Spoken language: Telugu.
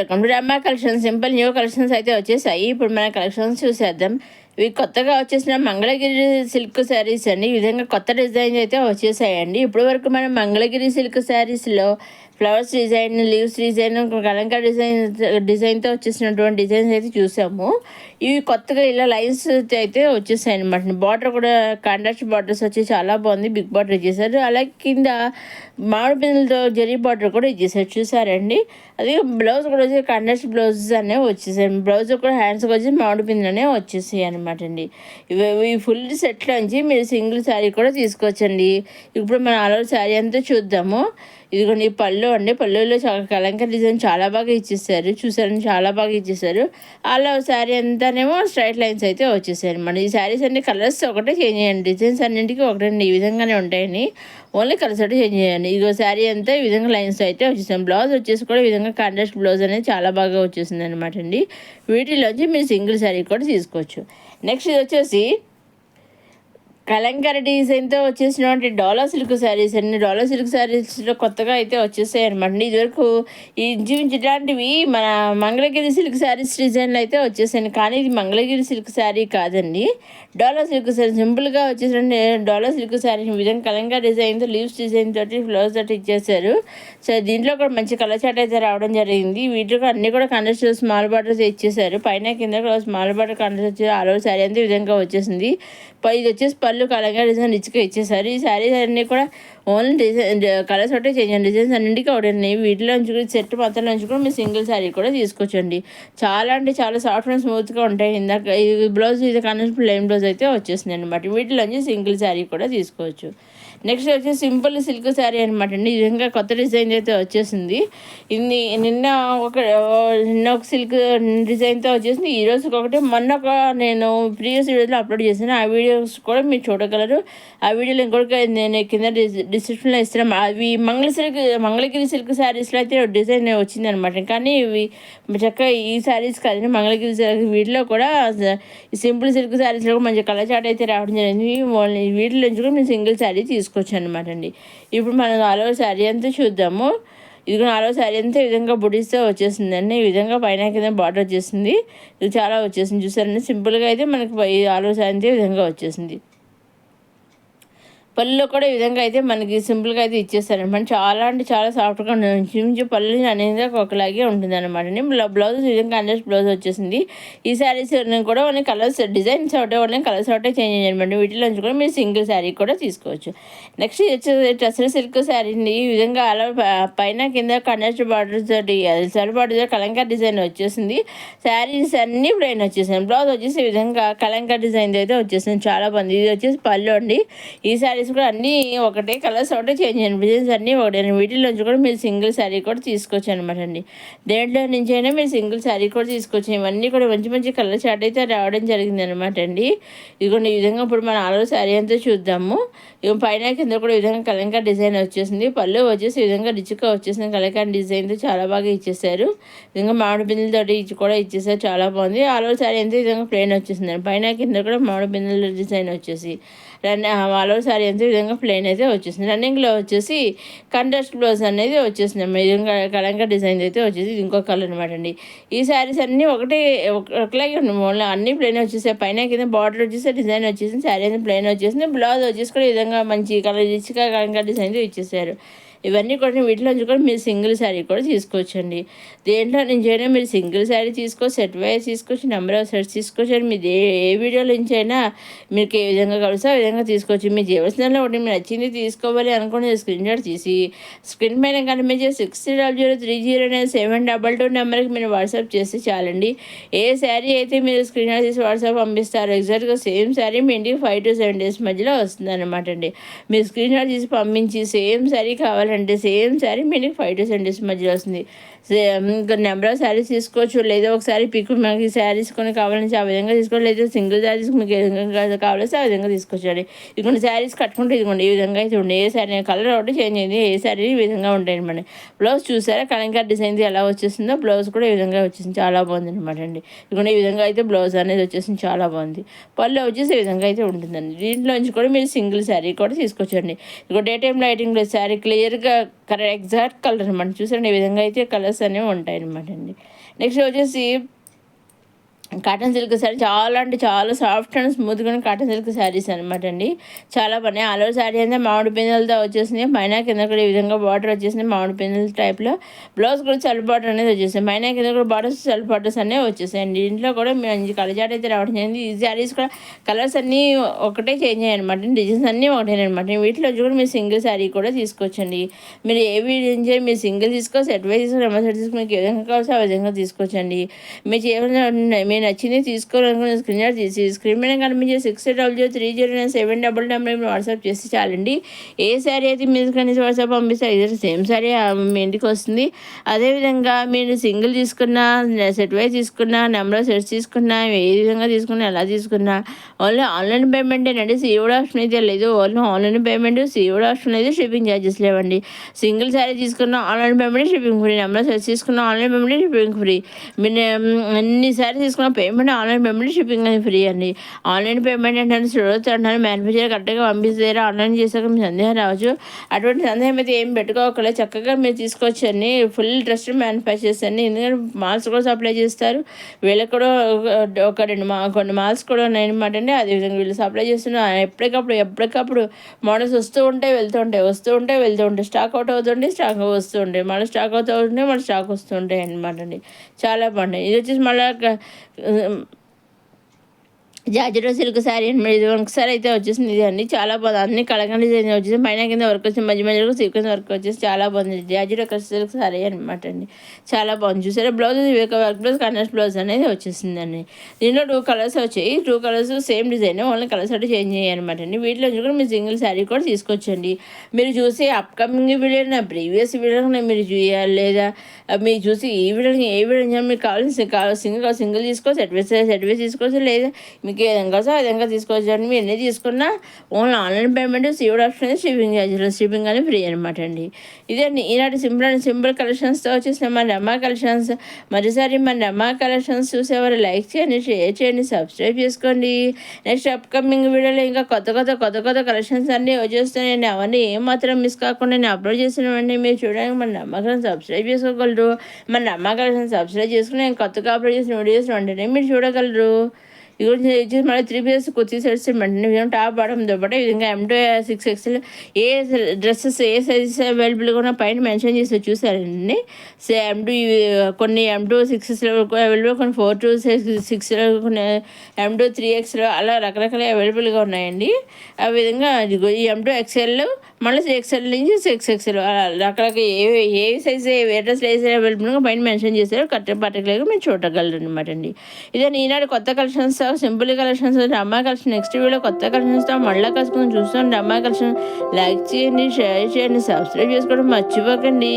వెల్కమ్ టు రమ్మ కలెక్షన్స్. సింపుల్ న్యూ కలెక్షన్స్ అయితే వచ్చేసాయి. ఇప్పుడు మన కలెక్షన్స్ చూసేద్దాం. ఇవి కొత్తగా వచ్చేసిన మంగళగిరి సిల్క్ శారీస్ అండి. ఈ విధంగా కొత్త డిజైన్స్ అయితే వచ్చేసాయండి. ఇప్పటి వరకు మనం మంగళగిరి సిల్క్ శారీస్లో flowers design, leaves design, Kalamkari డిజైన్తో వచ్చేసినటువంటి డిజైన్స్ అయితే చూసాము. ఇవి కొత్తగా ఇలా లైన్స్ అయితే వచ్చేసాయి అనమాట. బార్డర్ కూడా కాంట్రాస్ట్ బార్డర్స్ వచ్చి చాలా బాగుంది. బిగ్ బార్డర్ ఇచ్చేసారు. అలాగే కింద మామిడి పిందెలతో జరీ బార్డర్ కూడా ఇచ్చేసారు, చూసారండి. అది బ్లౌజ్ కూడా వచ్చి కాంట్రాస్ట్ బ్లౌజ్ అనే వచ్చేసాయి. బ్లౌజ్ కూడా హ్యాండ్స్కి వచ్చి మామిడి పిందెలనే వచ్చేసాయి అనమాట అండి. ఇవి ఫుల్ సెట్లోంచి మీరు సింగిల్ శారీ కూడా తీసుకోవచ్చండి. ఇప్పుడు మనం ఆల్ ఓవర్ శారీ అంతా చూద్దాము. ఇదిగోండి పళ్ళు అండి. పళ్ళులో కలంకారీ డిజైన్ చాలా బాగా ఇచ్చేసారు, చూసారని చాలా బాగా ఇచ్చేసారు. అలా శారీ అంతానేమో స్ట్రైట్ లైన్స్ అయితే వచ్చేసాయి అనమాట. ఈ శారీస్ అన్ని కలర్స్ ఒకటే చేంజ్ చేయండి, డిజైన్స్ అన్నింటికి ఒకటండి ఈ విధంగానే ఉంటాయని. ఓన్లీ కలర్స్ అయితే చేంజ్ చేయండి. ఇదిగో శారీ అంతా ఈ విధంగా లైన్స్ అయితే వచ్చేసాను. బ్లౌజ్ వచ్చేసి కూడా ఈ విధంగా కాంట్రాస్ట్ బ్లౌజ్ అనేది చాలా బాగా వచ్చేసింది అనమాట అండి. వీటిలోంచి మీరు సింగిల్ శారీ కూడా తీసుకోవచ్చు. నెక్స్ట్ ఇది వచ్చేసి కలంకారీ డిజైన్తో వచ్చేసినటువంటి డోలా సిల్క్ శారీస్ అండి. డోలా సిల్క్ శారీస్లో కొత్తగా అయితే వచ్చేసాయి అనమాట. ఇదివరకు ఈ ఇంచుమించు ఇలాంటివి మన మంగళగిరి సిల్క్ శారీస్ డిజైన్లు అయితే వచ్చేసాయి. కానీ ఇది మంగళగిరి సిల్క్ శారీ కాదండి, డోలా సిల్క్ శారీ. సింపుల్గా వచ్చేసండి డోలా సిల్క్ శారీ. ఈ విధంగా కలంకారీ డిజైన్తో లీవ్స్ డిజైన్ తోటి ఫ్లవర్స్ తోటి ఇచ్చేసారు. సో దీంట్లో కూడా మంచి కలర్ చాట్ అయితే రావడం జరిగింది. వీటిలో అన్నీ కూడా కాంట్రాస్ట్ స్మాల్ బార్డర్స్ ఇచ్చేసారు. పైన కింద కూడా స్మాల్ బార్డర్ కాంట్రాస్ట్ వచ్చి ఆల్ ఓవర్ శారీ అంతా ఈ విధంగా వచ్చేసింది. ఇది వచ్చేసి పళ్ళు కలంకారీ డిజైన్ రిచ్గా ఇచ్చేసారు. ఈ శారీస్ అన్నీ కూడా ఓన్లీ డిజైన్ కలర్స్ ఒకటే చేంజ్ అండి, డిజైన్స్ అన్నింటికి ఒకటి. వీటిలో నుంచి కూడా సెట్ మొత్తం నుంచి కూడా మీరు సింగిల్ శారీ కూడా తీసుకోవచ్చండి. చాలా అంటే చాలా సాఫ్ట్ అండ్ స్మూత్గా ఉంటాయి. ఇందాక ఇది బ్లౌజ్, ఇది కనెక్ట్ ప్లెయిన్ బ్లౌజ్ అయితే వచ్చేసింది అనమాట. వీటిలోంచి సింగిల్ శారీ కూడా తీసుకోవచ్చు. నెక్స్ట్ వచ్చి సింపుల్ సిల్క్ శారీ అనమాట అండి. ఈ విధంగా కొత్త డిజైన్ అయితే వచ్చేసింది. ఇది నిన్న ఒక సిల్క్ డిజైన్తో వచ్చేసింది. ఈ రోజుకి ఒకటి, మొన్న ఒక నేను ప్రీవియస్ వీడియోలో అప్లోడ్ చేశాను. ఆ వీడియోస్ కూడా మీరు చూడగలరు. ఆ వీడియోలో ఇంకొక నేను కింద డిస్క్రిప్షన్లో ఇస్తున్నాం. అవి మంగళగిరి సిల్క్ శారీస్లో అయితే డిజైన్ వచ్చింది అనమాట. కానీ ఇవి చక్కగా ఈ శారీస్ కాదండి, మంగళగిరి శారీ. వీటిలో కూడా సింపుల్ సిల్క్ శారీస్లో కూడా మంచి కలర్ చాట్ అయితే రావడం జరిగింది. వీటిలో నుంచి కూడా మీరు సింగిల్ శారీ తీసుకోవచ్చు అనమాట అండి. ఇప్పుడు మనం ఆల్ ఓవర్ శారీ అంతా చూద్దాము. ఇది ఆల్ ఓవర్ శారీ అంతా ఈ విధంగా బుడీస్తో వచ్చేసిందండి. ఈ విధంగా పైన కింద బార్డర్ వచ్చేసింది. ఇది చాలా వచ్చేసింది, చూసారండి. సింపుల్గా అయితే మనకి ఆల్ ఓవర్ శారీ అంతా ఈ విధంగా వచ్చేసింది. పళ్ళులో కూడా ఈ విధంగా అయితే మనకి సింపుల్గా అయితే ఇచ్చేస్తారనమాట. చాలా అంటే చాలా సాఫ్ట్గా ఉంటుంది. పళ్ళు అనేది ఒకలాగే ఉంటుంది అనమాట. బ్లౌజ్ ఈ విధంగా కాంట్రాస్ట్ బ్లౌజ్ వచ్చేసింది. ఈ శారీస్ కూడా కొన్ని కలర్స్ డిజైన్స్ ఒకటే ఉన్నాయి, కలర్స్ ఒకటే చేంజ్ చేయనమాట. వీటిలోంచి కూడా మీరు సింగిల్ శారీ కూడా తీసుకోవచ్చు. నెక్స్ట్ వచ్చేసి టసర్ సిల్క్ శారీ. ఈ విధంగా అలా పైన కింద కాంట్రాస్ట్ బార్డర్స్ తోటి సైడ్ బార్డర్ కలంకారీ డిజైన్ వచ్చేసింది. శారీస్ అన్నీ ప్లెయిన్ వచ్చేసాయి. బ్లౌజ్ వచ్చేసి ఈ విధంగా కలంకారీ డిజైన్ అయితే వచ్చేసింది, చాలా బాగుంది. ఇది వచ్చేసి పళ్ళు అండి. ఈ శారీస్ కూడా అన్నీ ఒకటే, కలర్స్ ఒకటే చేంజ్ చేయండి, డిజైన్స్ అన్నీ ఒకటే. వీటిలోంచి కూడా మీరు సింగిల్ శారీ కూడా తీసుకోవచ్చు అనమాట అండి. దేంట్లో నుంచి అయినా మీరు సింగిల్ శారీ కూడా తీసుకోవచ్చు. ఇవన్నీ కూడా మంచి మంచి కలర్ చాట్ అయితే రావడం జరిగింది అనమాట అండి. ఇదిగోండి ఈ విధంగా ఇప్పుడు మనం ఆల్ ఓవర్ శారీ అంతా చూద్దాము. ఇక పైన కింద కూడా ఈ విధంగా కలంకారీ డిజైన్ వచ్చేసింది. పళ్ళు వచ్చేసి ఈ విధంగా రిచ్గా వచ్చేసింది. కలంకారీ డిజైన్తో చాలా బాగా ఇచ్చేసారు. విధంగా మామిడి బిందెలతోటి కూడా ఇచ్చేసారు, చాలా బాగుంది. ఆల్ ఓవర్ శారీ అంతా ఈ విధంగా ప్లెయిన్ వచ్చేసింది. పైన కింద కూడా మామిడి బిందెల డిజైన్ వచ్చేసి ఆల్ ఓవర్ శారీ అంతా ఈ విధంగా ప్లెయిన్ అయితే వచ్చేసింది. రన్నింగ్లో వచ్చేసి కాంట్రాస్ట్ బ్లౌజ్ అనేది వచ్చేసింది. ఈ విధంగా కలంకారీ డిజైన్ అయితే వచ్చేసి ఇది ఇంకో కలర్ అనమాట అండి. ఈ శారీస్ అన్నీ ఒకలాగే ఉన్నాయి, అన్నీ ప్లెయిన్ వచ్చేసాయి. పైన కింద బార్డర్ వచ్చేసి డిజైన్ వచ్చేసింది. శారీ అనేది ప్లెయిన్ వచ్చేసింది. బ్లౌజ్ వచ్చేసి కూడా ఈ విధంగా మంచి కలర్ రిచ్గా కలంకారీ డిజైన్తో ఇచ్చేసారు. ఇవన్నీ కూడా వీటిలోంచి కూడా మీరు సింగిల్ శారీ కూడా తీసుకోవచ్చండి. దేంట్లో నుంచి అయినా మీరు సింగిల్ శారీ తీసుకోవచ్చు, సెట్ వైజ్ తీసుకోవచ్చు, నెంబర్ ఆఫ్ సెట్స్ తీసుకోవచ్చు. మీరు ఏ వీడియోలో నుంచి అయినా మీకు ఏ విధంగా కలిస్తే ఆ విధంగా తీసుకోవచ్చు. మీ జీవనలో ఒకటి మీరు నచ్చింది తీసుకోవాలి అనుకుని స్క్రీన్ షాట్ తీసి స్క్రీన్ పైన కనిపించే 6003097222 నెంబర్కి మీరు వాట్సాప్ చేస్తే చాలండి. ఏ శారీ అయితే మీరు స్క్రీన్ షాట్ తీసి వాట్సాప్ పంపిస్తారో ఎగ్జాక్ట్గా సేమ్ శారీ మీ ఇంటికి 5 to 7 days మధ్యలో వస్తుంది అనమాట అండి. మీరు స్క్రీన్ షాట్ తీసి పంపించి సేమ్ శారీ కావాలి అంటే సేమ్ శారీ మీకు 5 to 7 days మధ్యలో వస్తుంది. ఇంకా నెంబర్ ఆఫ్ శారీస్ తీసుకోవచ్చు. లేదా ఒకసారి పిక్ మనకి శారీస్ కొన్ని కావాలని ఆ విధంగా తీసుకోవచ్చు. లేదా సింగిల్ శారీస్ మీకు ఏ విధంగా కావాల్సి ఆ విధంగా తీసుకోవచ్చు. ఇదిగోండి శారీస్ కట్టుకుంటే ఇదిగోండి ఈ విధంగా అయితే ఉండే. ఏ శారీ కలర్ ఒకటి చేంజ్ అయింది, ఏ శారీ ఈ విధంగా ఉంటాయి అనమాట. బ్లౌజ్ చూసారా కలంకారీ డిజైన్ ఎలా వచ్చేసిందో, బ్లౌజ్ కూడా ఈ విధంగా వచ్చేసింది, చాలా బాగుంది అనమాట అండి. ఇదిగోండి ఈ విధంగా అయితే బ్లౌజ్ అనేది వచ్చేసింది, చాలా బాగుంది. పళ్ళు వచ్చేసి ఈ విధంగా అయితే ఉంటుందండి. దీంట్లోంచి కూడా మీరు సింగిల్ శారీ కూడా తీసుకోవచ్చండి. ఇదిగో డే టైం లైటింగ్ శారీ క్లియర్గా ఎగ్జాక్ట్ కలర్ అనమాట. చూసారండి ఈ విధంగా అయితే కలర్ కలర్స్ అనేవి ఉంటాయి అనమాట అండి. నెక్స్ట్ వచ్చేసి కాటన్ సిల్క్ శారీ, చాలా అంటే చాలా సాఫ్ట్ అండ్ స్మూత్గా కాటన్ సిల్క్ శారీస్ అనమాట అండి. చాలా బాగున్నాయి. ఆల్ ఓవర్ శారీ అయితే మామిడి పిందెలతో వచ్చేసినాయి. పైన కింద కూడా ఈ విధంగా బార్డర్ వచ్చేసినాయి మామిడి పిందెల టైప్లో. బ్లౌజ్ కూడా సెల్ఫ్ బార్డర్ అనేది వచ్చేసాయి. పైన కింద కూడా బార్డర్స్ సెల్ఫ్ బార్డర్స్ అనేవి వచ్చేసాయండి. ఇంట్లో కూడా మంచి కలజాట్ అయితే రావడం జరిగింది. ఈ శారీస్ కూడా కలర్స్ అన్నీ ఒకటే చేంజ్ అయ్యాయి అనమాట. డిజైన్స్ అన్నీ ఒకటేనమాట. వీటిలో కూడా మీరు సింగిల్ శారీ కూడా తీసుకోవచ్చండి. మీరు ఏవి డిజైన్ మీరు సింగిల్ తీసుకో, సెట్ వైజ్ తీసుకో, నెంబర్ సెట్ తీసుకో, మీకు ఏ విధంగా కావాల్సి ఆ విధంగా తీసుకోవచ్చండి. మీరు ఏమైనా మీరు నచ్చింది తీసుకోవాలనుకున్న స్క్రీన్ షాట్ తీసి స్క్రీన్ మీద కనిపించే 600309 నెంబర్ వాట్సాప్ చేసి చాలండి. ఏ శారీ అయితే మీరు కనీసం వాట్సాప్ పంపిస్తే ఇదే సేమ్ శారీ మీ ఇంటికి వస్తుంది. అదేవిధంగా మీరు సింగిల్ తీసుకున్నా, సెట్ వైజ్ తీసుకున్నా, నెంబర్ సెట్స్ తీసుకున్నా, ఏ విధంగా తీసుకున్నా, ఎలా తీసుకున్నా ఓన్లీ ఆన్లైన్ పేమెంట్ ఏనండి. సీఓడి ఆప్షన్ అయితే లేదు. Only online payment, COD option అయితే షిప్పింగ్ ఛార్జెస్ లేవండి. సింగిల్ శారీ తీసుకున్న online payment shipping free, number sets తీసుకున్న ఆన్లైన్ పేమెంట్ షిప్పింగ్ ఫ్రీ. మీరు అన్ని శారీ తీసుకున్న పేమెంట్ ఆన్లైన్ పేమెంట్ షిప్పింగ్ అని ఫ్రీ అండి. ఆన్లైన్ పేమెంట్ ఏంటంటే చూడొచ్చు మ్యానుఫ్యాక్చర్ కరెక్ట్గా పంపిస్తారా, ఆన్లైన్ చేశాక మీ సందేహం రావచ్చు. అటువంటి సందేహం అయితే ఏం పెట్టుకోకలే, చక్కగా మీరు తీసుకోవచ్చు అండి. ఫుల్ ట్రస్టెడ్ మ్యానుఫ్యాక్చర్స్ అండి. ఎందుకంటే మాల్స్ కూడా సప్లై చేస్తారు. వీళ్ళకి కూడా కొన్ని మాల్స్ కూడా ఉన్నాయన్నమాట అండి. అదేవిధంగా వీళ్ళు సప్లై చేస్తున్నారు. ఎప్పటికప్పుడు మోడల్స్ వస్తూ ఉంటాయి, వెళ్తూ ఉంటాయి. స్టాక్ అవుట్ అవుతుంటే స్టాక్ వస్తూ ఉంటాయి, మళ్ళీ స్టాక్ అవుతూ ఉంటే మళ్ళీ స్టాక్ వస్తూ ఉంటాయి అనమాట అండి. చాలా బాగుంటాయి. ఇది వచ్చేసి మళ్ళీ జార్జెట్ సిల్క్ శారీ అండి. ఇది ఒకసారి అయితే వచ్చేసింది. ఇది అండి చాలా బాగుంది. అన్ని కలగండి డిజైన్ వచ్చేసి పైన కింద వర్క్ వచ్చి మధ్య మధ్యలో సీక్వెన్స్ వర్క్ వచ్చేసి చాలా బాగుంది. జార్జెట్ సిల్క్ శారీ అనమాట అండి. చాలా బాగుంది. చూసారా blouse work blouse contrast blouse అనేది వచ్చేసిందండి. దీంట్లో 2 కలర్స్ వచ్చాయి. 2 colours same design, only colours అంటే చేంజ్ అయ్యాయి అనమాట అండి. వీటిలో కూడా మీరు సింగిల్ శారీ కూడా తీసుకొచ్చండి. మీరు చూసి అప్కమింగ్ వీడియో నా ప్రీవియస్ వీడియో మీరు చూయాలి, లేదా మీరు చూసి ఏ వీడియో మీకు కావాల్సిన సింగిల్ తీసుకోవచ్చు, సెట్ వేసి తీసుకోవచ్చు, లేదా మీకు ఏ విధంగా ఆ విధంగా తీసుకోవచ్చు అండి. మీరు ఎన్ని తీసుకున్నా only online payment, COD option అయితే షిప్పింగ్ అని ఫ్రీ అనమాట అండి. ఇదండి ఈనాటి సింపుల్ కలెక్షన్స్తో వచ్చేసిన మన రమా కలెక్షన్స్. మరోసారి మన రమా కలెక్షన్స్ చూసేవారు లైక్ చేయండి, షేర్ చేయండి, సబ్స్క్రైబ్ చేసుకోండి. నెక్స్ట్ అప్కమింగ్ వీడియోలో ఇంకా కొత్త కలెక్షన్స్ అన్నీ వచ్చేస్తున్నాయండి. అవన్నీ ఏమాత్రం మిస్ కాకుండా నేను అప్లోడ్ చేసినవన్నీ మీరు చూడడానికి మన నమ్మకం సబ్స్క్రైబ్ చేసుకోగలరు. మన నమ్మకం సబ్స్క్రైబ్ చేసుకుని నేను కొత్తగా అప్లోడ్ చేసిన వీడియోస్ వెంటనే మీరు చూడగలరు. ఇది వచ్చేసి మళ్ళీ 3 పీసెస్ కుర్తీ సెట్స్ ఇవ్వండి. టాప్ బాటమ్ దుపట్టా ఈ విధంగా M2 6XL ఏ డ్రెస్సెస్ ఏ సైజెస్ అవైలబుల్గా ఉన్న పైన మెన్షన్ చేసి చూసారండి. M2 కొన్ని M2 6XL అవైలబుల్, కొన్ని 4 to 6, కొన్ని M2 3XL అలా రకరకాల అవైలబుల్గా ఉన్నాయండి. ఆ విధంగా ఈ M2 XL మళ్ళీ 3XL నుంచి 6XL అలా రకరకాల ఏ సైజ్ ఏ డ్రెస్ ఏ సైజ్ అవైలబుల్గా పైన మెన్షన్ చేశారు. పర్టికులర్గా మీరు చూడగలరు అనమాట అండి. ఇదే ఈనాడు కొత్త కలెక్షన్స్, సింపుల్ కలెక్షన్స్, అమ్మాయి కలెక్షన్. నెక్స్ట్ వీడియో కొత్త కలెక్షన్స్తో మళ్ళీ కలుసుకొని చూస్తాం. అమ్మాయి కలెక్షన్ లైక్ చేయండి, షేర్ చేయండి, సబ్స్క్రైబ్ చేసుకోవడం మర్చిపోకండి.